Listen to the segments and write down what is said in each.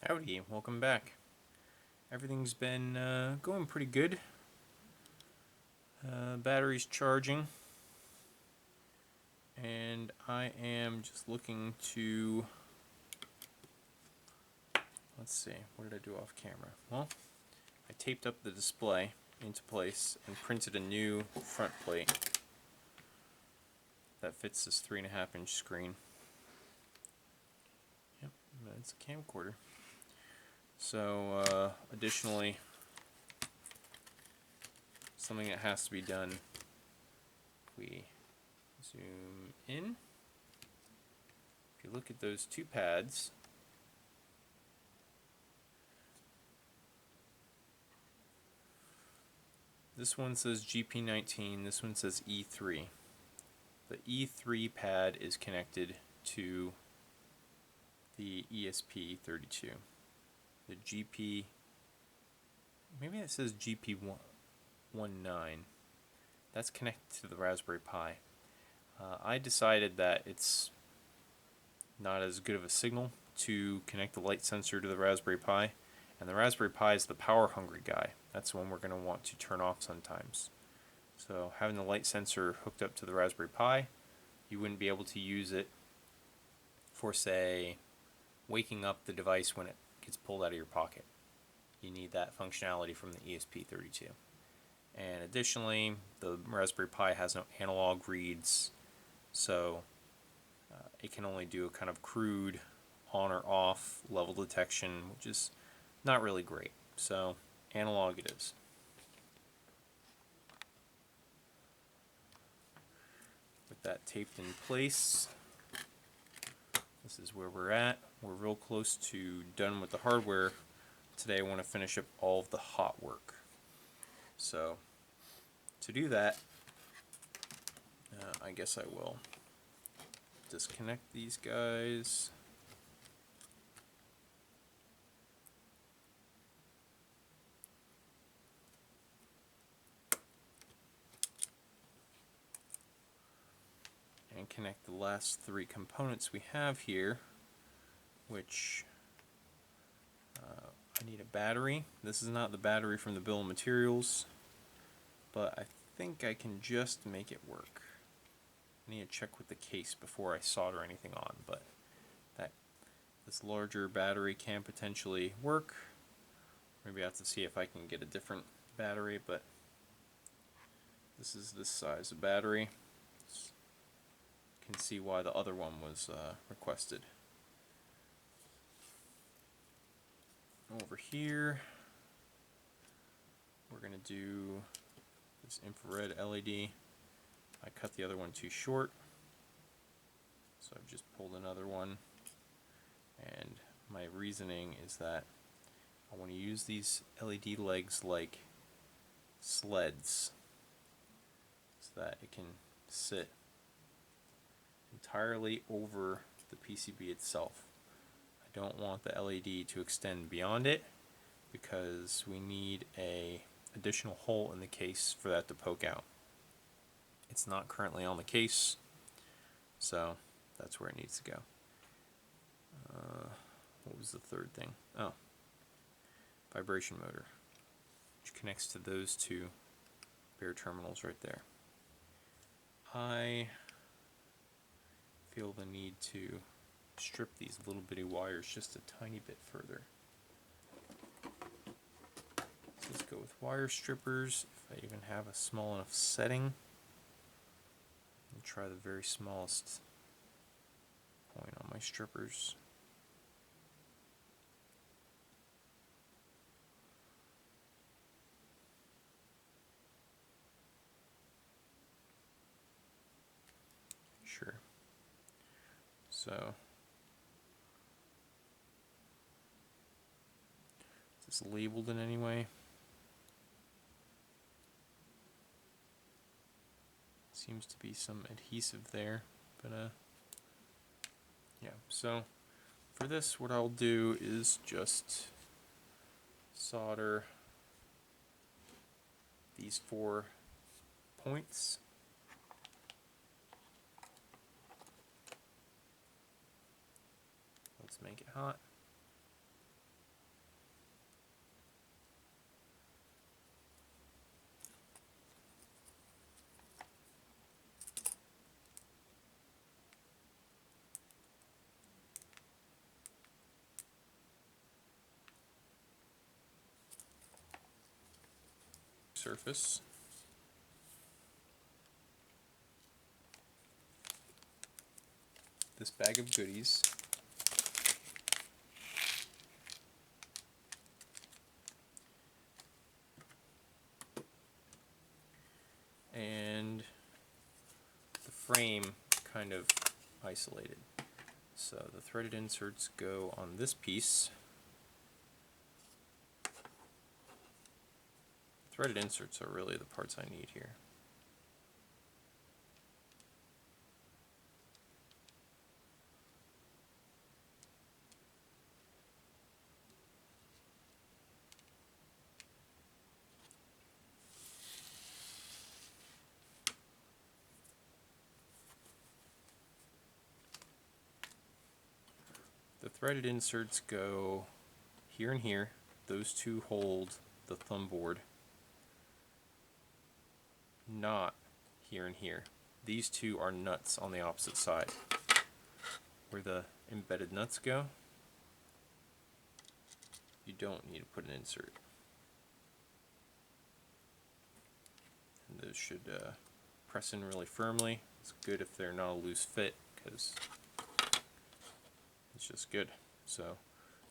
Howdy, welcome back. Everything's been going pretty good. Battery's charging. And I am just looking to... Let's see, what did I do off camera? Well, I taped up the display into place and printed a new front plate that fits this 3.5-inch screen. Yep, it's a camcorder. So, additionally, something that has to be done. We zoom in. If you look at those two pads, this one says GP19, this one says E3. The E3 pad is connected to the ESP32. The GP, maybe it says GP19, that's connected to the Raspberry Pi. I decided that it's not as good of a signal to connect the light sensor to the Raspberry Pi, and the Raspberry Pi is the power hungry guy. That's the one we're going to want to turn off sometimes. So having the light sensor hooked up to the Raspberry Pi, you wouldn't be able to use it for, say, waking up the device when it gets pulled out of your pocket. You need that functionality from the ESP32. And additionally, the Raspberry Pi has no analog reads, so it can only do a kind of crude on or off level detection, which is not really great. So analog it is. With that taped in place, this is where we're at. We're real close to done with the hardware. Today I want to finish up all of the hot work. So to do that, I guess I will disconnect these guys. And connect the last three components we have here, which I need a battery. This is not the battery from the bill of materials, but I think I can just make it work. I need to check with the case before I solder anything on, but this larger battery can potentially work. Maybe I have to see if I can get a different battery, but this is this size of battery. You can see why the other one was requested. Over here, we're going to do this infrared LED. I cut the other one too short, so I've just pulled another one. And my reasoning is that I want to use these LED legs like sleds so that it can sit entirely over the PCB itself. I don't want the LED to extend beyond it because we need an additional hole in the case for that to poke out. It's not currently on the case, so that's where it needs to go. What was the third thing? Oh, vibration motor, which connects to those two bare terminals right there. I feel the need to strip these little bitty wires just a tiny bit further. So let's go with wire strippers, if I even have a small enough setting. I'll try the very smallest point on my strippers. Sure. So is this labeled in any way? Seems to be some adhesive there, but yeah. So for this, what I'll do is just solder these 4 points. Let's make it hot. surface. This bag of goodies. And the frame kind of isolated. So the threaded inserts go on this piece. Threaded inserts are really the parts I need here. The threaded inserts go here and here. Those two hold the thumb board. Not here and here. These two are nuts on the opposite side. Where the embedded nuts go, you don't need to put an insert. And those should press in really firmly. It's good if they're not a loose fit, because it's just good. So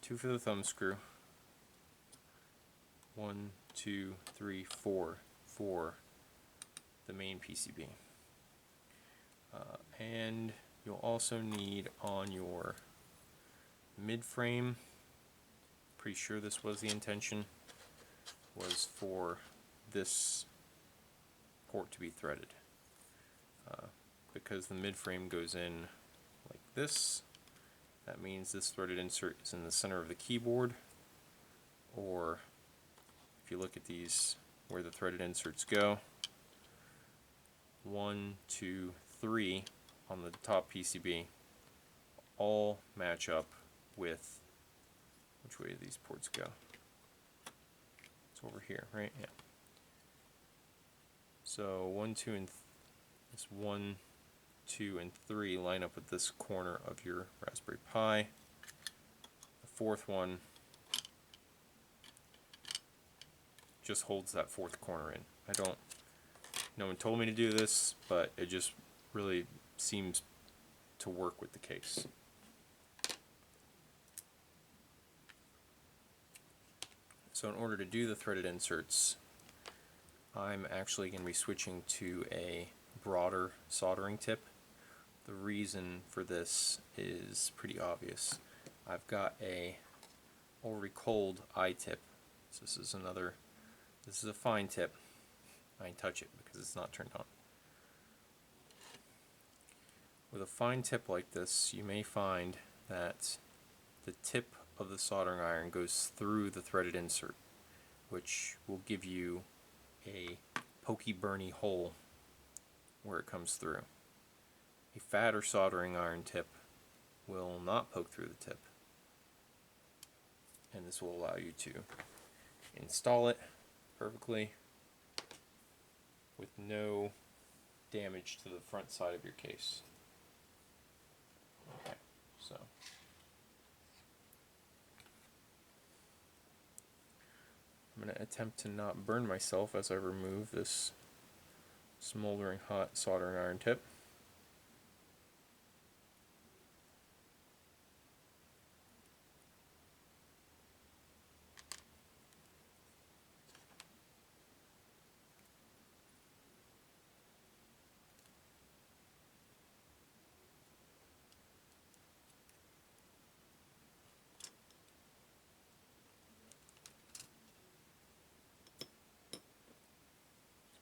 2 for the thumb screw. 1, 2, 3, 4 for the main PCB. And you'll also need on your mid frame, pretty sure this was the intention, was for this port to be threaded. Because the mid frame goes in like this, that means this threaded insert is in the center of the keyboard, or if you look at these where the threaded inserts go, 1, 2, 3 on the top PCB all match up with, which way do these ports go? It's over here, right? Yeah. So 1, 2, and this 1, 2, and 3 line up with this corner of your Raspberry Pi. The fourth one just holds that fourth corner in. No one told me to do this, but it just really seems to work with the case. So in order to do the threaded inserts, I'm actually going to be switching to a broader soldering tip. The reason for this is pretty obvious. I've got a already cold eye tip. So this is a fine tip. I can touch it because it's not turned on. With a fine tip like this, you may find that the tip of the soldering iron goes through the threaded insert, which will give you a pokey burny hole where it comes through. A fatter soldering iron tip will not poke through the tip, and this will allow you to install it perfectly with no damage to the front side of your case. Okay, so I'm going to attempt to not burn myself as I remove this smoldering hot soldering iron tip.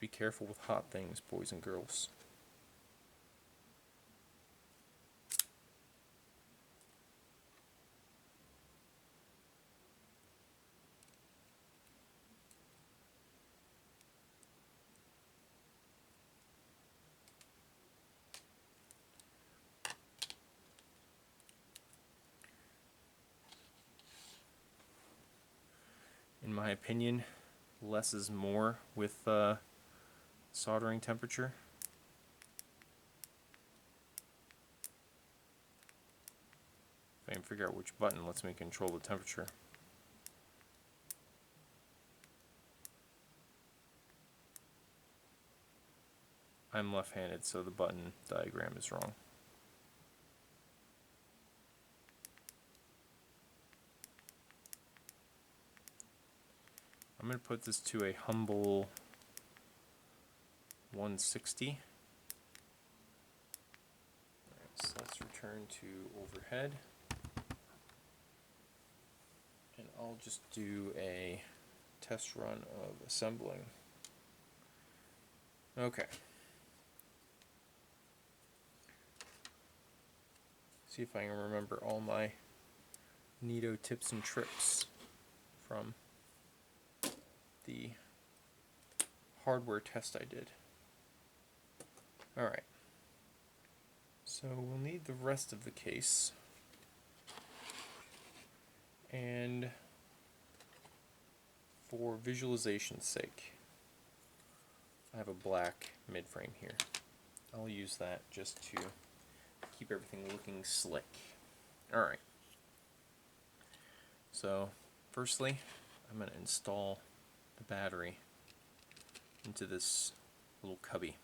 Be careful with hot things, boys and girls. In my opinion, less is more with soldering temperature. If I can figure out which button lets me control the temperature. I'm left-handed, so the button diagram is wrong. I'm going to put this to a humble 160. Alright, so let's return to overhead. And I'll just do a test run of assembling. Okay. See if I can remember all my neato tips and tricks from the hardware test I did. Alright. So we'll need the rest of the case. And for visualization's sake, I have a black mid-frame here. I'll use that just to keep everything looking slick. Alright. So, firstly, I'm going to install the battery into this little cubby.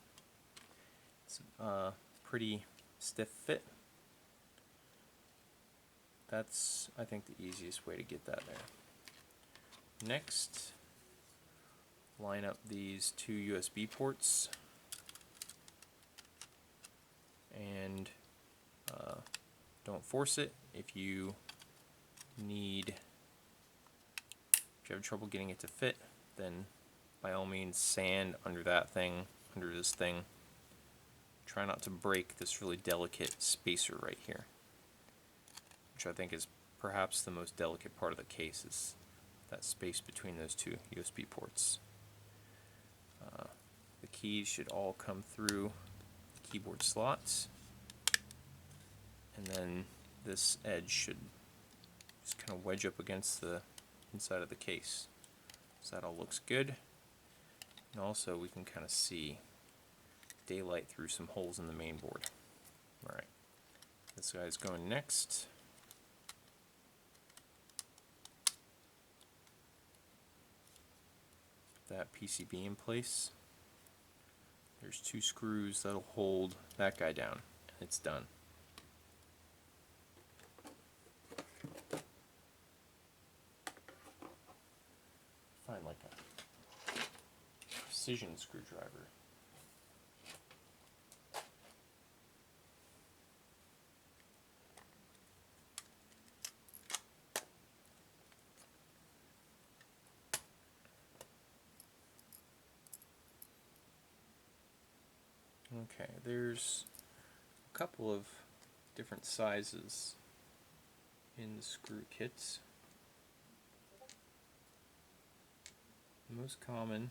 It's a pretty stiff fit. That's, I think, the easiest way to get that there. Next, line up these two USB ports and don't force it. If you have trouble getting it to fit, then by all means sand under that thing, under this thing. Try not to break this really delicate spacer right here, which I think is perhaps the most delicate part of the case, is that space between those two USB ports. The keys should all come through the keyboard slots, and then this edge should just kind of wedge up against the inside of the case. So that all looks good. And also we can kind of see daylight through some holes in the main board. Alright, this guy's going next. Put that PCB in place. There's two screws that'll hold that guy down, and it's done. Find like a precision screwdriver. Okay, there's a couple of different sizes in the screw kits. The most common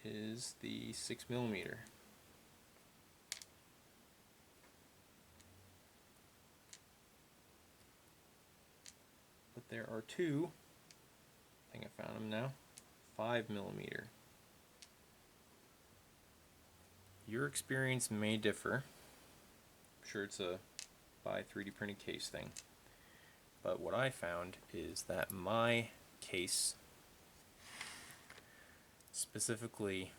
is the 6mm. But there are two, I think I found them now, 5mm. Your experience may differ. I'm sure it's a buy 3D printed case thing. But what I found is that my case, specifically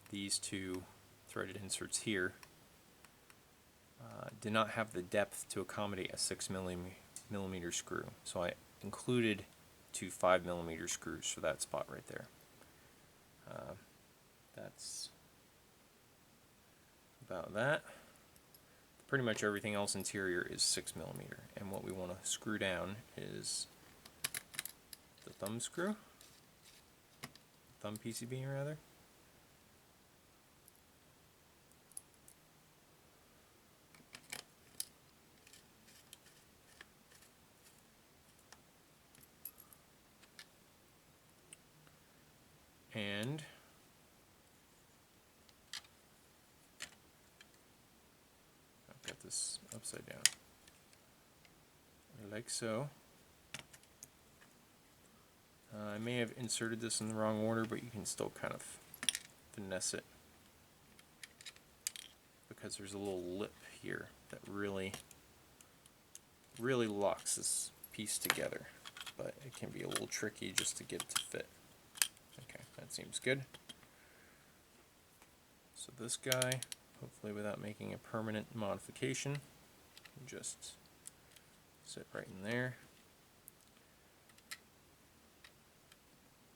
these two threaded inserts here, did not have the depth to accommodate a 6mm screw. So I included two 5mm screws for that spot right there. That's about that. Pretty much everything else interior is 6mm, and what we want to screw down is the thumb screw, thumb PCB rather. And I've got this upside down, like so. I may have inserted this in the wrong order, but you can still kind of finesse it, because there's a little lip here that really locks this piece together, but it can be a little tricky just to get it to fit. Okay, that seems good. So this guy, hopefully without making a permanent modification, just sit right in there.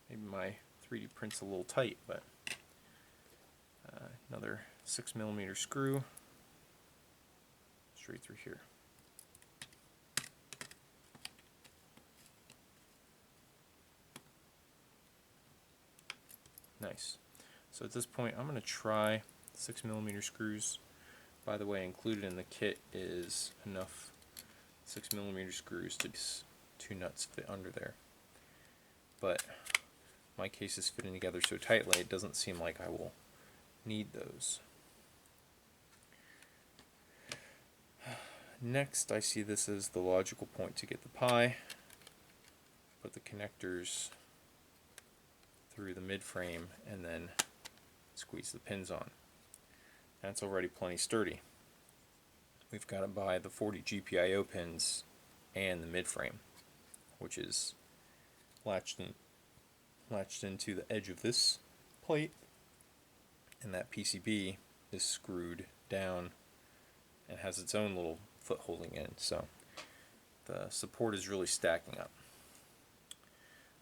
Maybe my 3D print's a little tight, but another 6mm screw straight through here. Nice. So at this point, I'm going to try 6mm screws. By the way, included in the kit is enough 6mm screws to 2 nuts fit under there. But my case is fitting together so tightly, it doesn't seem like I will need those. Next, I see this as the logical point to get the pie. Put the connectors through the mid frame and then squeeze the pins on. That's already plenty sturdy. We've got to buy the 40 GPIO pins and the mid frame, which is latched into the edge of this plate, and that PCB is screwed down and has its own little foot holding in, so the support is really stacking up.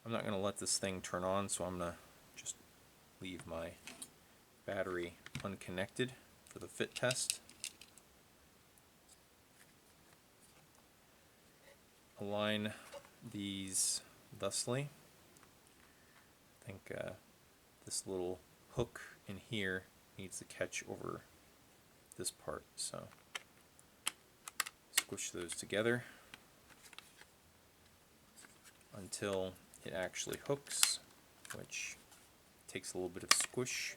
I'm not going to let this thing turn on, so I'm going to just leave my battery unconnected for the fit test. Align these thusly. I think this little hook in here needs to catch over this part, so squish those together until it actually hooks, which takes a little bit of squish.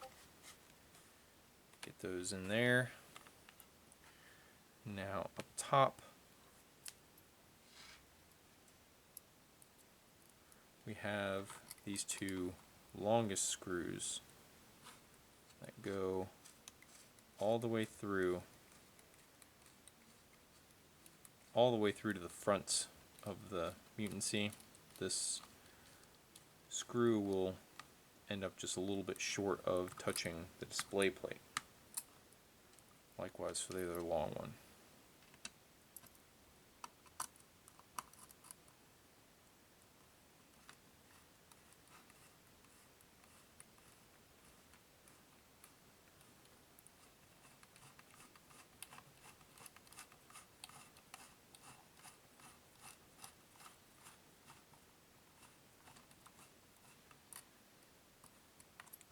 Get those in there. Now up top we have these 2 longest screws that go all the way through to the front of the MutantC. This screw will end up just a little bit short of touching the display plate. Likewise for the other long one.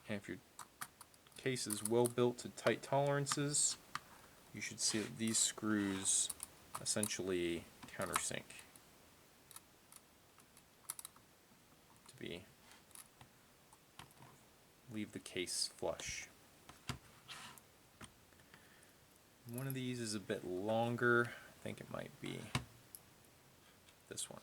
And if your case is well built to tight tolerances, you should see that these screws essentially countersink to leave the case flush. One of these is a bit longer. I think it might be this one.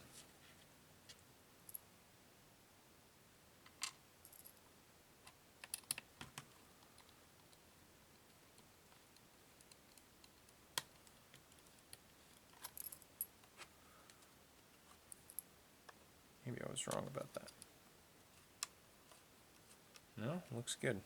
Maybe I was wrong about that. No, looks good.